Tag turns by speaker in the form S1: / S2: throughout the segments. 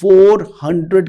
S1: 400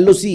S1: LOC.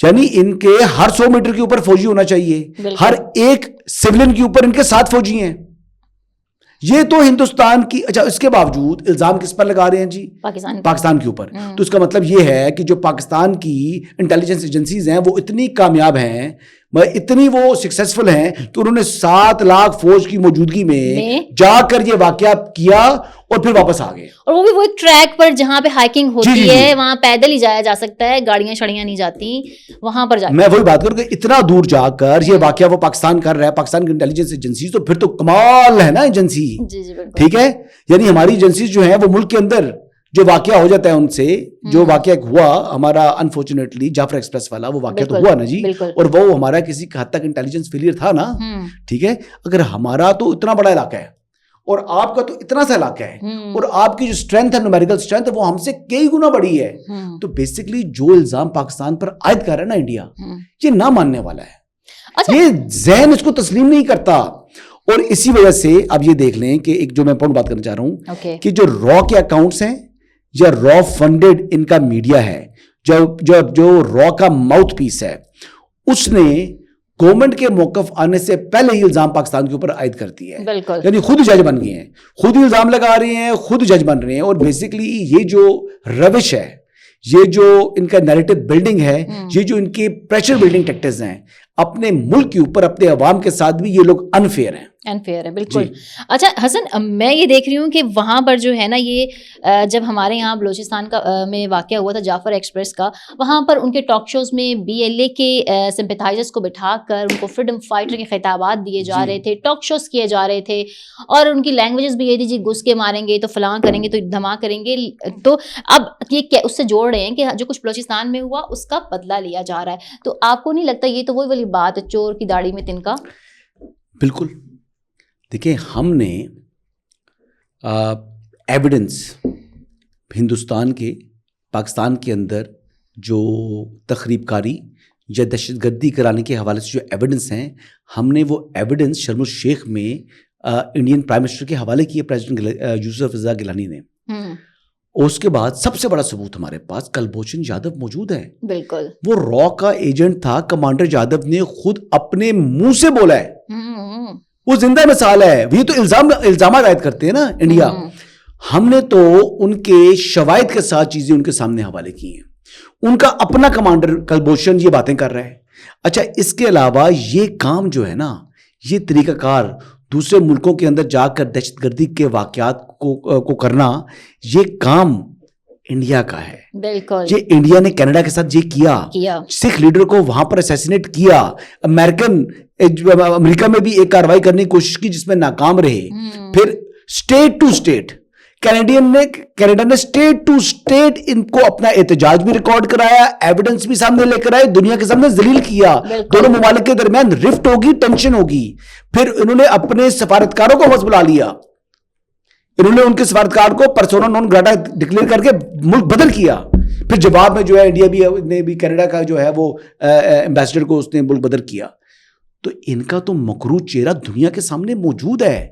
S1: یعنی ان کے ہر 100 metre کے اوپر فوجی ہونا چاہیے, ہر ایک سیولین کے اوپر ان کے 7 فوجی ہیں. یہ تو ہندوستان کی. اچھا, اس کے باوجود الزام کس پر لگا رہے ہیں جی؟ پاکستان کے اوپر. تو اس کا مطلب یہ ہے کہ جو پاکستان کی انٹیلیجنس ایجنسیز ہیں وہ اتنی کامیاب ہیں, اتنی وہ سکسیسفل ہیں کہ انہوں نے 7 لاکھ فوج کی موجودگی میں جا کر یہ واقعہ کیا اور پھر واپس آ گئے. اور
S2: وہ بھی وہ ایک ٹریک پر جہاں پہ ہائکنگ ہوتی ہے, وہاں پیدل ہی جایا جا سکتا ہے, گاڑیاں شڑیاں نہیں جاتی, وہاں پر جا.
S1: میں وہی بات کروں کہ اتنا دور جا کر یہ واقعہ وہ پاکستان کر رہا ہے, پاکستان کی انٹیلیجنس ایجنسی, تو پھر تو کمال ہے نا ایجنسی. ٹھیک ہے, یعنی ہماری ایجنسیز جو ہیں وہ ملک کے اندر جو واقعہ ہو جاتا ہے ان سے, جو واقعہ ہوا ہمارا انفارچونیٹلی جعفر ایکسپریس والا, وہ واقعہ تو ہوا نا جی, اور وہ ہمارا کسی حد تک انٹیلیجنس فیلئر تھا نا. ٹھیک ہے, اگر ہمارا تو اتنا بڑا علاقہ ہے اور آپ کا تو اتنا سا علاقہ ہے, اور آپ کی جو اسٹرینتھ ہے, نومیریکل اسٹرینتھ, وہ ہم سے کئی گنا بڑی ہے, تو بیسکلی جو الزام پاکستان پر عائد کر رہا ہے نا انڈیا, یہ نہ ماننے والا ہے. یہ ذہن اس کو تسلیم نہیں کرتا. اور اسی وجہ سے اب یہ دیکھ لیں کہ ایک جو میں بات کرنا چاہ رہا ہوں کہ جو را کے اکاؤنٹس ہیں یا را فنڈڈ ان کا میڈیا ہے, جو را کا ماؤتھ پیس ہے, اس نے گورنمنٹ کے موقف آنے سے پہلے ہی الزام پاکستان کے اوپر عائد کرتی ہے. یعنی خود جج بن گئے ہیں, خود ہی الزام لگا رہے ہیں, خود جج بن رہے ہیں. اور بیسکلی یہ جو روش ہے, یہ جو ان کا نیریٹو بلڈنگ ہے, یہ جو ان کی پریشر بلڈنگ ٹیکٹکس ہیں اپنے ملک کے اوپر, اپنے عوام کے ساتھ بھی, یہ لوگ انفیئر ہیں.
S2: انفیئر ہے بالکل. اچھا حسن, میں یہ دیکھ رہی ہوں کہ وہاں پر جو ہے نا, یہ جب ہمارے یہاں بلوچستان کا میں واقعہ ہوا تھا جعفر ایکسپریس کا, وہاں پر ان کے ٹاک شوز میں BLA کے سمپیتھائزرز کو بٹھا کر ان کو فریڈم فائٹر کے خطابات دیے جا رہے تھے, ٹاک شوز کیے جا رہے تھے, اور ان کی لینگویجز بھی یہ تھی جی گھس کے ماریں گے تو فلاں کریں گے تو دھما کریں گے. تو اب یہ اس سے جوڑ رہے ہیں کہ جو کچھ بلوچستان میں ہوا اس کا بدلہ لیا جا رہا ہے. تو آپ کو نہیں لگتا یہ تو وہی والی بات ہے, چور کی داڑھی میں تنکا؟
S1: بالکل. دیکھیں, ہم نے ایویڈنس ہندوستان کے پاکستان کے اندر جو تخریب کاری یا دہشت گردی کرانے کے حوالے سے جو ایویڈنس ہیں, ہم نے وہ ایویڈنس شرم الشیخ میں انڈین پرائم منسٹر کے حوالے کیے, پریزیڈنٹ یوسف رضا گیلانی نے. اور اس کے بعد سب سے بڑا ثبوت ہمارے پاس کلبھوشن یادو موجود ہے. بالکل, وہ را کا ایجنٹ تھا. کمانڈر یادو نے خود اپنے منہ سے بولا ہے, وہ زندہ مثال ہے. یہ تو الزامات عائد کرتے ہیں نا انڈیا. ہم نے تو ان کے شواہد کے ساتھ چیزیں ان کے سامنے حوالے کی ہیں. ان کا اپنا کمانڈر کلبھوشن یہ باتیں کر رہا ہے. اچھا, اس کے علاوہ یہ کام جو ہے نا, یہ طریقہ کار دوسرے ملکوں کے اندر جا کر دہشت گردی کے واقعات کو کرنا, یہ کام انڈیا کا ہے. بالکل, یہ انڈیا نے کینیڈا کے ساتھ یہ کیا, سکھ لیڈر کو وہاں پر اسیسینیٹ کیا. امریکہ میں بھی ایک کاروائی کرنے کی کوشش کی جس میں ناکام رہے. پھر اسٹیٹ ٹو اسٹیٹ کینیڈا نے اسٹیٹ ٹو اسٹیٹ ان کو اپنا احتجاج بھی ریکارڈ کرایا, ایویڈنس بھی سامنے لے کر آئے, دنیا کے سامنے ذلیل کیا. دونوں ممالک کے درمیان رفٹ ہوگی, ٹینشن ہوگی. پھر انہوں نے اپنے سفارتکاروں کو واپس بلا لیا. انہوں نے ان کے سفارتکار کو پرسونا نون گراٹا ڈکلیئر کر کے ملک بدل کیا. پھر جواب میں جو ہے انڈیا نے بھی کینیڈا کا جو ہے وہ ایمبیسڈر کو اس نے ملک بدل کیا. تو ان کا تو مکروہ چہرہ دنیا کے سامنے موجود ہے.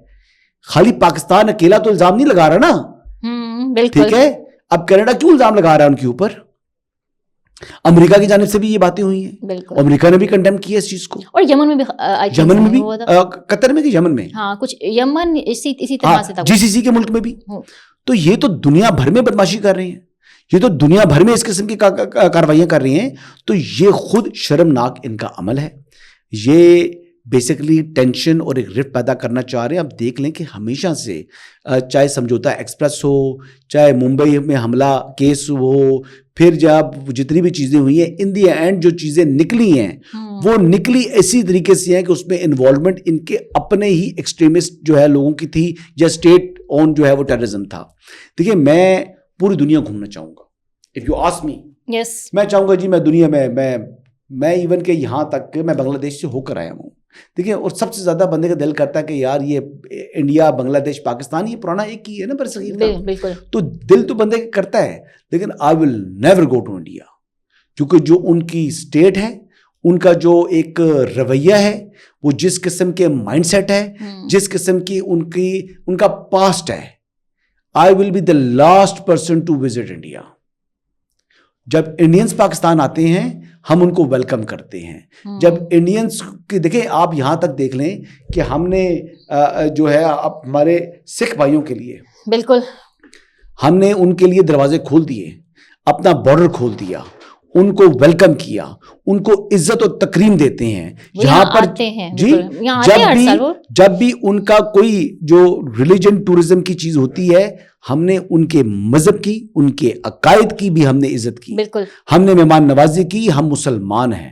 S1: خالی پاکستان اکیلا تو الزام نہیں لگا رہا نا. ٹھیک ہے, اب کینیڈا کیوں الزام لگا رہا ہے ان کے اوپر؟ امریکہ کی جانب سے بھی یہ باتیں ہوئی ہیں, امریکہ نے بھی کنڈیم کیا اس چیز کو. اور یمن میں بھی قطر میں کہ یمن میں,
S2: ہاں کچھ یمن اسی طرح سے تھا,
S1: GCC کے ملک میں بھی. تو یہ تو دنیا بھر میں بدماشی کر رہے ہیں, یہ تو دنیا بھر میں اس قسم کی کاروائیاں کر رہی ہیں. تو یہ خود شرمناک ان کا عمل ہے. یہ بیسکلی ٹینشن اور ایک رفٹ پیدا کرنا چاہ رہے ہیں. اب دیکھ لیں کہ ہمیشہ سے چاہے سمجھوتا ایکسپریس ہو, چاہے ممبئی میں حملہ کیس ہو, پھر جب جتنی بھی چیزیں ہوئی ہیں, ان دی اینڈ جو چیزیں نکلی ہیں وہ نکلی اسی طریقے سے ہیں کہ اس میں انوالومنٹ ان کے اپنے ہی ایکسٹریمسٹ جو ہے لوگوں کی تھی, یا اسٹیٹ اون جو ہے وہ ٹیررزم تھا. دیکھیے, میں پوری دنیا گھومنا چاہوں گا. اف یو آسک می, میں چاہوں گا جی میں دنیا میں ایون کہ یہاں تک کہ میں بنگلہ دیش سے ہو کر آیا ہوں. دیکھیں, اور سب سے زیادہ بندے کا دل کرتا ہے کہ یار یہ انڈیا, بنگلہ دیش, پاکستان یہ پرانا ایک ہی ہے نا برصغیر کا. تو دل تو بندے کا کرتا ہے, لیکن I will never go to India, کیونکہ جو ان کی اسٹیٹ ہے, ان کا جو ایک رویہ ہے, وہ جس قسم کے مائنڈ سیٹ ہے, جس قسم کی ان کا پاسٹ ہے, I will be the last person to visit India. جب انڈینز پاکستان آتے ہیں ہم ان کو ویلکم کرتے ہیں. جب انڈینس کی دیکھیں آپ یہاں تک دیکھ لیں کہ ہم نے جو ہے ہمارے سکھ بھائیوں کے لیے
S2: بالکل
S1: ہم نے ان کے لیے دروازے کھول دیے, اپنا بارڈر کھول دیا, ان کو ویلکم کیا, ان کو عزت و تکریم دیتے ہیں. یہاں پر جی جب بھی ان کا کوئی جو ریلیجن ٹورزم کی چیز ہوتی ہے, ہم نے ان کے مذہب کی, ان کے عقائد کی بھی ہم نے عزت کی, ہم نے مہمان نوازی کی. ہم مسلمان ہیں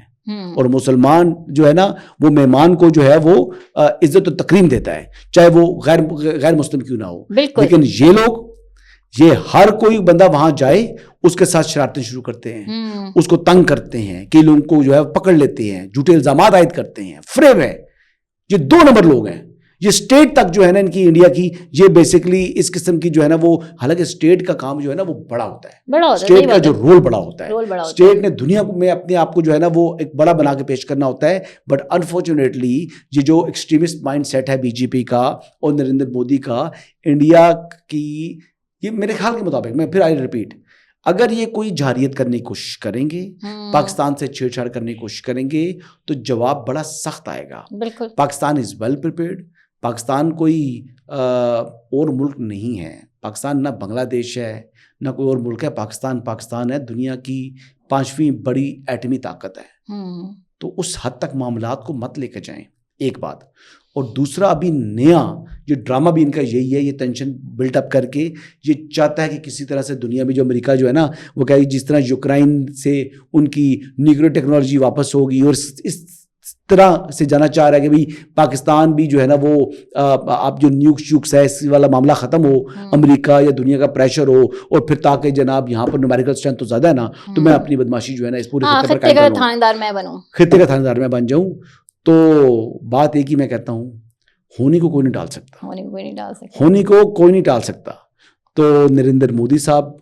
S1: اور مسلمان جو ہے نا وہ مہمان کو جو ہے وہ عزت و تکریم دیتا ہے, چاہے وہ غیر مسلم کیوں نہ ہو. لیکن یہ لوگ, یہ ہر کوئی بندہ وہاں جائے اس کے ساتھ شرارتیں شروع کرتے ہیں, اس کو تنگ کرتے ہیں, کئی لوگوں کو جو ہے پکڑ لیتے ہیں, جھوٹے الزامات عائد کرتے ہیں. فریب ہے, یہ 2 نمبر لوگ ہیں. یہ اسٹیٹ تک جو ہے نا ان کی انڈیا کی, یہ بیسیکلی اس قسم کی جو ہے نا وہ, حالانکہ اسٹیٹ کا کام جو ہے نا وہ بڑا ہوتا ہے, اسٹیٹ کا جو رول بڑا ہوتا ہے, اسٹیٹ نے دنیا میں اپنے آپ کو جو ہے نا وہ ایک بڑا بنا کے پیش کرنا ہوتا ہے. بٹ انفارچونیٹلی یہ جو ایکسٹریمسٹ مائنڈ سیٹ ہے بی جے پی کا اور نریندر مودی کا, انڈیا کی, یہ میرے خیال کے مطابق, میں پھر آئی ریپیٹ, اگر یہ کوئی جارحیت کرنے کی کوشش کریں گے, پاکستان سے چھیڑ چھاڑ کرنے کی کوشش کریں گے, تو جواب بڑا سخت آئے گا. پاکستان از ویل پریپیئرڈ. پاکستان کوئی اور ملک نہیں ہے. پاکستان نہ بنگلہ دیش ہے نہ کوئی اور ملک ہے. پاکستان ہے, دنیا کی 5ویں بڑی ایٹمی طاقت ہے. تو اس حد تک معاملات کو مت لے کے جائیں, ایک بات. اور دوسرا, ابھی نیا یہ ڈرامہ بھی ان کا یہی ہے, یہ ٹینشن بلٹ اپ کر کے یہ چاہتا ہے کہ کسی طرح سے دنیا میں جو امریکہ جو ہے نا وہ کہ جس طرح یوکرائن سے ان کی نیوکلیر ٹیکنالوجی واپس ہوگی, اور اس طرح سے جانا چاہ رہا ہے کہ بھئی پاکستان بھی جو ہے نا وہ آپ جو نیوکس ہے اس والا معاملہ ختم ہو, امریکہ یا دنیا کا پریشر ہو, اور پھر تاکہ جناب یہاں پر نومیریکل اسٹرینتھ تو زیادہ ہے نا, تو میں اپنی بدماشی جو ہے نا اس پورے خطے کا تھاندار میں بن جاؤں. تو بات ایک ہی میں کہتا ہوں, ہونے کو کوئی نہیں ڈال سکتا, ہونے کو کوئی نہیں ڈال سکتا. تو نریندر مودی صاحب,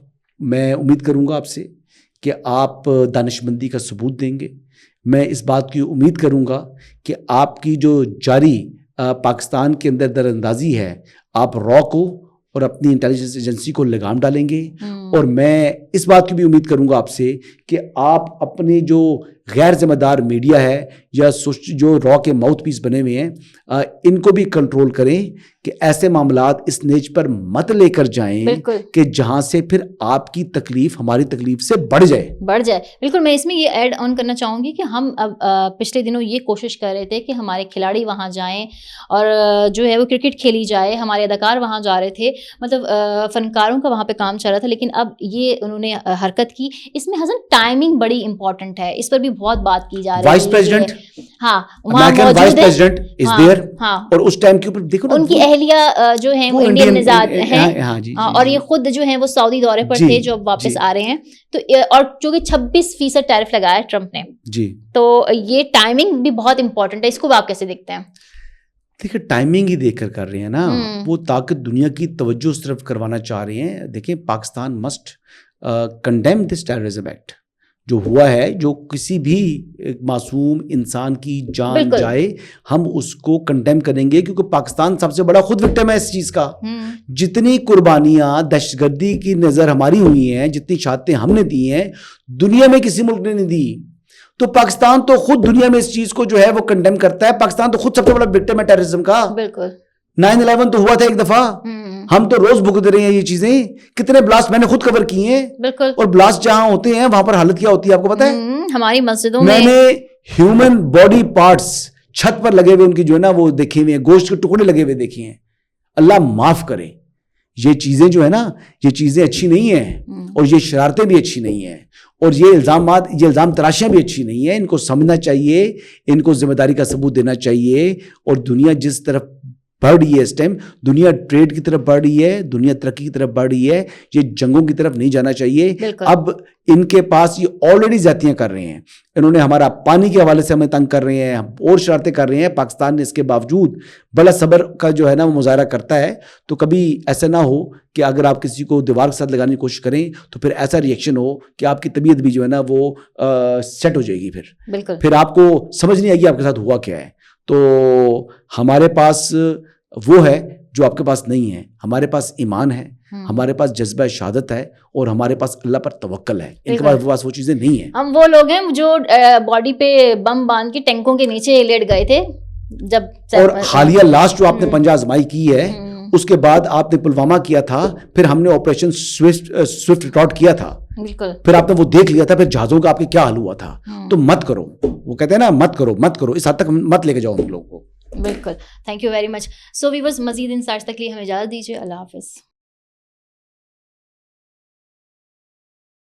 S1: میں امید کروں گا آپ سے کہ آپ دانشمندی کا ثبوت دیں گے. میں اس بات کی امید کروں گا کہ آپ کی جو جاری پاکستان کے اندر در اندازی ہے, آپ را کو اور اپنی انٹیلیجنس ایجنسی کو لگام ڈالیں گے. اور میں اس بات کی بھی امید کروں گا آپ سے کہ آپ اپنے جو غیر ذمہ دار میڈیا ہے یا جو را کے ماؤتھ پیس بنے ہوئے ہیں, ان کو بھی کنٹرول کریں کہ ایسے معاملات اس نیچ پر مت لے کر جائیں کہ جہاں سے پھر آپ کی تکلیف ہماری تکلیف سے بڑھ جائے.
S2: بالکل. میں اس میں یہ ایڈ آن کرنا چاہوں گی کہ ہم پچھلے دنوں یہ کوشش کر رہے تھے کہ ہمارے کھلاڑی وہاں جائیں اور جو ہے وہ کرکٹ کھیلی جائے, ہمارے اداکار وہاں جا رہے تھے, مطلب فنکاروں کا وہاں پہ کام چل رہا تھا. لیکن اب یہ انہوں نے حرکت کی. اس میں حسن ٹائمنگ بڑی امپورٹنٹ ہے, اس پر بھی بہت بات کی جا رہی ہے.
S1: وائس پریزیڈنٹ,
S2: ہاں وہاں موجود ہے,
S1: از دیئر, اور اس ٹائم کے اوپر دیکھو
S2: ان کی اہلیہ جو ہیں وہ انڈین مزاج ہیں, اور یہ خود جو ہیں وہ سعودی دورے پر تھے جو واپس آ رہے ہیں. تو اور چونکہ 26% ٹیرف لگایا ہے ٹرمپ نے, تو یہ ٹائمنگ بھی بہت امپورٹنٹ ہے. اس کو آپ کیسے دیکھتے ہیں؟
S1: دیکھیں ٹائمنگ ہی دیکھ کر کر رہے ہیں نا وہ, تاکہ دنیا کی توجہ اس طرف کروانا چاہ رہے ہیں. دیکھیں پاکستان مسٹ کنڈیم دس ٹیررزم ایکٹ جو ہوا ہے, جو کسی بھی معصوم انسان کی جان جائے ہم اس کو کنڈیم کریں گے, کیونکہ پاکستان سب سے بڑا خود وکٹم ہے اس چیز کا. جتنی قربانیاں دہشت گردی کی نظر ہماری ہوئی ہیں, جتنی شہادتیں ہم نے دی ہیں, دنیا میں کسی ملک نے نہیں دی. تو پاکستان تو خود دنیا میں اس چیز کو جو ہے وہ کنڈیم کرتا ہے. پاکستان تو خود سب سے بڑا وکٹم ہے ٹیررزم کا. 9/11 تو ہوا تھا ایک دفعہ, ہم تو روز بھگت رہے ہیں یہ چیزیں. کتنے بلاسٹ میں نے خود کور کیے ہیں, اور بلاسٹ جہاں ہوتے ہیں وہاں پر حالت کیا ہوتی ہے آپ کو پتا ہے.
S2: ہماری مسجدوں
S1: میں نے ہیومن باڈی پارٹس چھت پر لگے ہوئے ان کی جو ہے نا وہ دیکھے ہوئے ہیں, گوشت کے ٹکڑے لگے ہوئے دیکھے ہیں. اللہ معاف کرے, یہ چیزیں جو ہے نا یہ چیزیں اچھی نہیں ہیں, اور یہ شرارتیں بھی اچھی نہیں ہیں, اور یہ الزام تراشیاں بھی اچھی نہیں ہیں. ان کو سمجھنا چاہیے, ان کو ذمہ داری کا ثبوت دینا چاہیے. اور دنیا جس طرف بڑھ رہی ہے اس ٹائم, دنیا ٹریڈ کی طرف بڑھ رہی ہے, دنیا ترقی کی طرف بڑھ رہی ہے, یہ جنگوں کی طرف نہیں جانا چاہیے. اب ان کے پاس یہ آلریڈی زیادتیاں کر رہے ہیں, انہوں نے ہمارا پانی کے حوالے سے ہمیں تنگ کر رہے ہیں, اور شرارتیں کر رہے ہیں. پاکستان نے اس کے باوجود بڑا صبر کا جو ہے نا وہ مظاہرہ کرتا ہے. تو کبھی ایسا نہ ہو کہ اگر آپ کسی کو دیوار کے ساتھ لگانے کی کوشش کریں تو پھر ایسا ریئیکشن ہو کہ آپ کی طبیعت بھی جو ہے نا وہ سیٹ ہو جائے گی, پھر آپ کو سمجھ نہیں آئے گی آپ کے ساتھ ہوا کیا ہے. تو ہمارے پاس وہ ہے جو آپ کے پاس نہیں ہے. ہمارے پاس ایمان ہے, ہمارے پاس جذبہ شہادت ہے اور ہمارے پاس اللہ پر توکل ہے. ان کے پاس وہ چیزیں نہیں ہیں.
S2: ہم وہ لوگ ہیں جو باڈی پہ بم باندھ کے ٹینکوں کے نیچے لیٹ گئے تھے جب. اور
S1: حالیہ لاسٹ جو آپ نے پنجہ آزمائی کی ہے, اس کے بعد آپ نے پلوامہ کیا تھا, پھر ہم نے آپریشن سوئفٹ ریکارڈ کیا تھا,
S2: بالکل,
S1: پھر آپ نے وہ دیکھ لیا تھا, پھر جہازوں کا آپ کے کیا حال ہوا تھا. تو مت کرو, وہ کہتے ہیں نا مت کرو, اس حد تک مت لے کے جاؤ ہم لوگوں کو.
S2: بالکل. Thank you very much. So viewers, مزید انسائٹس تک لیے ہمیں اجازت دیجیے. اللہ حافظ.